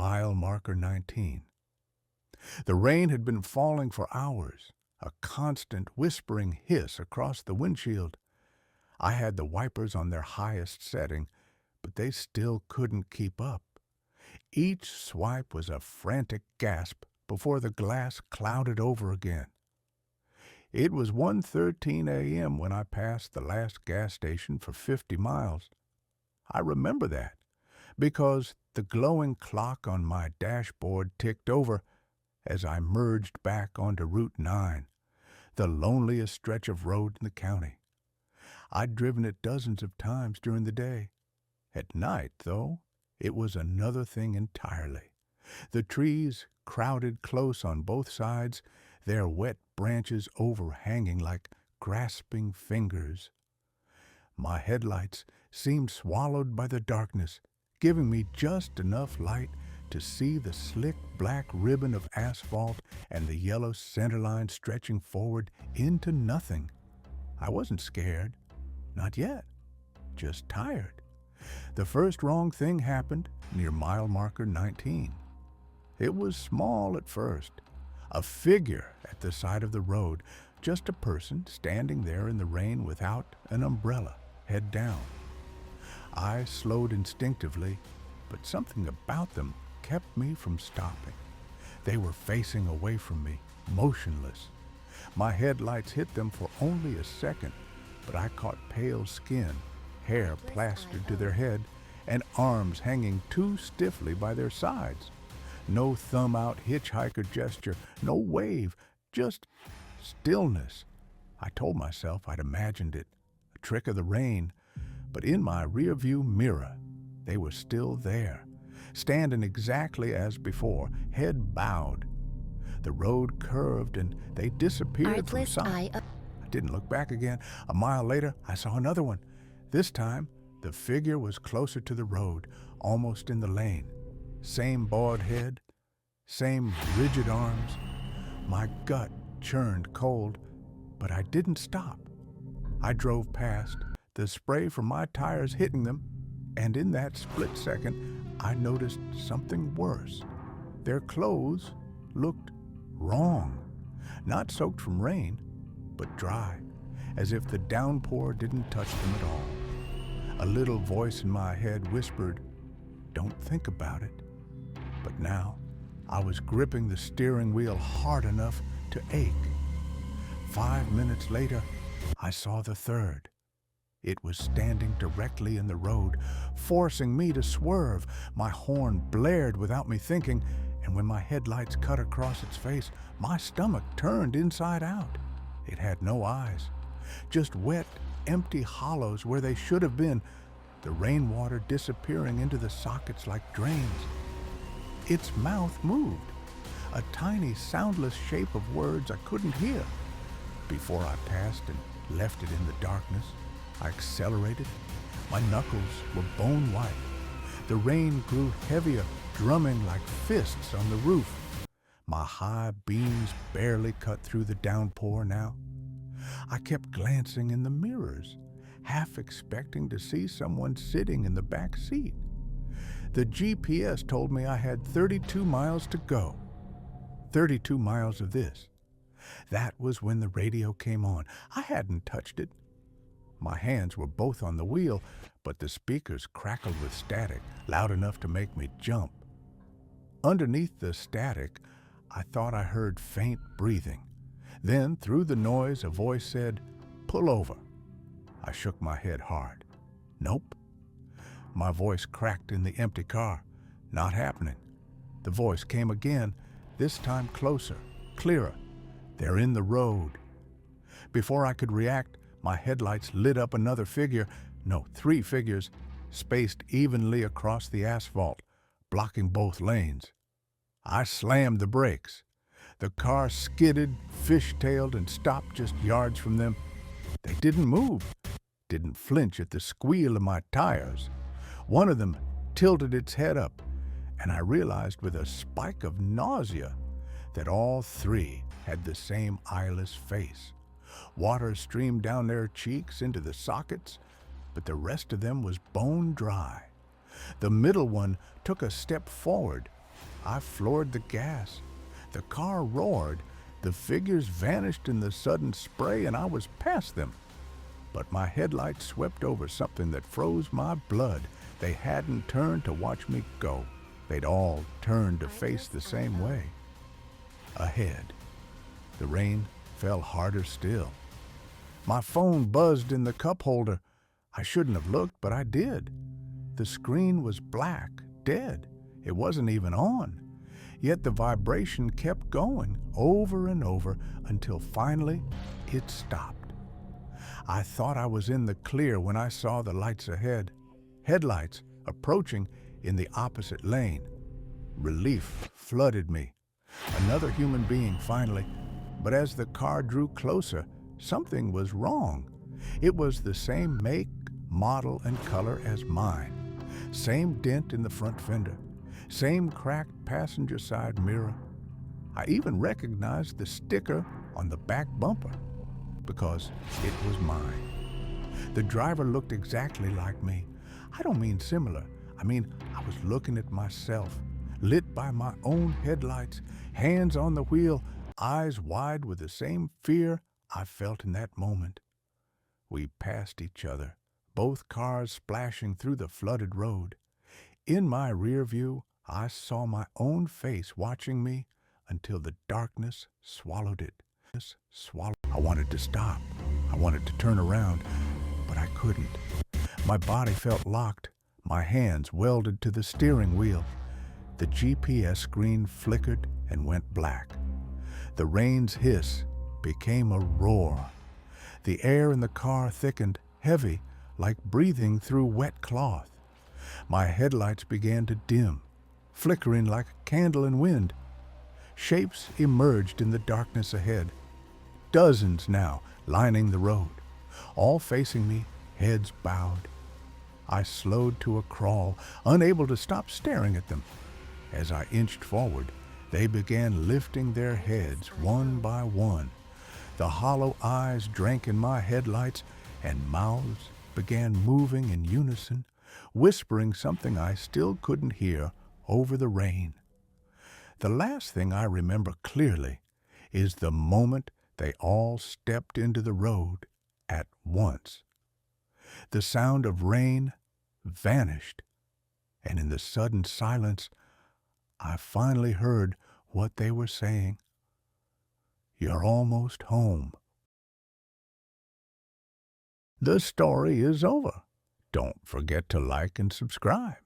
mile marker 19. The rain had been falling for hours, a constant whispering hiss across the windshield. I had the wipers on their highest setting, but they still couldn't keep up. Each swipe was a frantic gasp before the glass clouded over again. It was 1:13 a.m. when I passed the last gas station for 50 miles. I remember that because the glowing clock on my dashboard ticked over as I merged back onto Route 9, the loneliest stretch of road in the county. I'd driven it dozens of times during the day. At night, though, it was another thing entirely. The trees crowded close on both sides, their wet branches overhanging like grasping fingers. My headlights seemed swallowed by the darkness, giving me just enough light to see the slick black ribbon of asphalt and the yellow centerline stretching forward into nothing. I wasn't scared. Not yet. Just tired. The first wrong thing happened near mile marker 19. It was small at first. A figure at the side of the road, just a person standing there in the rain without an umbrella, head down. I slowed instinctively, but something about them kept me from stopping. They were facing away from me, motionless. My headlights hit them for only a second, but I caught pale skin, hair plastered to their head, and arms hanging too stiffly by their sides. No thumb-out hitchhiker gesture, no wave, just stillness. I told myself I'd imagined it, a trick of the rain, but in my rearview mirror, they were still there, standing exactly as before, head bowed. The road curved and they disappeared from sight. I didn't look back again. A mile later, I saw another one. This time, the figure was closer to the road, almost in the lane. Same bald head, same rigid arms. My gut churned cold, but I didn't stop. I drove past, the spray from my tires hitting them, and in that split second, I noticed something worse. Their clothes looked wrong, not soaked from rain, but dry, as if the downpour didn't touch them at all. A little voice in my head whispered, "Don't think about it." But now, I was gripping the steering wheel hard enough to ache. 5 minutes later, I saw the third. It was standing directly in the road, forcing me to swerve. My horn blared without me thinking, and when my headlights cut across its face, my stomach turned inside out. It had no eyes, just wet, empty hollows where they should have been, the rainwater disappearing into the sockets like drains. Its mouth moved, a tiny, soundless shape of words I couldn't hear. Before I passed and left it in the darkness, I accelerated. My knuckles were bone white. The rain grew heavier, drumming like fists on the roof. My high beams barely cut through the downpour now. I kept glancing in the mirrors, half expecting to see someone sitting in the back seat. The GPS told me I had 32 miles to go. 32 miles of this. That was when the radio came on. I hadn't touched it. My hands were both on the wheel, but the speakers crackled with static, loud enough to make me jump. Underneath the static, I thought I heard faint breathing. Then, through the noise, a voice said, "Pull over." I shook my head hard. Nope. My voice cracked in the empty car. Not happening. The voice came again, this time closer, clearer. "They're in the road." Before I could react, my headlights lit up another figure, no, 3 figures, spaced evenly across the asphalt, blocking both lanes. I slammed the brakes. The car skidded, fishtailed, and stopped just yards from them. They didn't move, didn't flinch at the squeal of my tires. One of them tilted its head up, and I realized with a spike of nausea that all 3 had the same eyeless face. Water streamed down their cheeks into the sockets, but the rest of them was bone dry. The middle one took a step forward, I floored the gas. The car roared. The figures vanished in the sudden spray, and I was past them. But my headlights swept over something that froze my blood. They hadn't turned to watch me go. They'd all turned to face the same way. Ahead, the rain fell harder still. My phone buzzed in the cup holder. I shouldn't have looked, but I did. The screen was black, dead. It wasn't even on. Yet the vibration kept going over and over until finally it stopped. I thought I was in the clear when I saw the lights ahead, headlights approaching in the opposite lane. Relief flooded me. Another human being finally, but as the car drew closer, something was wrong. It was the same make, model, and color as mine. Same dent in the front fender. Same cracked passenger side mirror. I even recognized the sticker on the back bumper because it was mine. The driver looked exactly like me. I don't mean similar. I mean, I was looking at myself, lit by my own headlights, hands on the wheel, eyes wide with the same fear I felt in that moment. We passed each other, both cars splashing through the flooded road. In my rear view, I saw my own face watching me until the darkness swallowed it. I wanted to stop. I wanted to turn around, but I couldn't. My body felt locked, my hands welded to the steering wheel. The GPS screen flickered and went black. The rain's hiss became a roar. The air in the car thickened, heavy, like breathing through wet cloth. My headlights began to dim, flickering like a candle in wind. Shapes emerged in the darkness ahead. Dozens now lining the road, all facing me, heads bowed. I slowed to a crawl, unable to stop staring at them. As I inched forward, they began lifting their heads one by one. The hollow eyes drank in my headlights, and mouths began moving in unison, whispering something I still couldn't hear over the rain. The last thing I remember clearly is the moment they all stepped into the road at once. The sound of rain vanished, and in the sudden silence, I finally heard what they were saying. "You're almost home." The story is over. Don't forget to like and subscribe.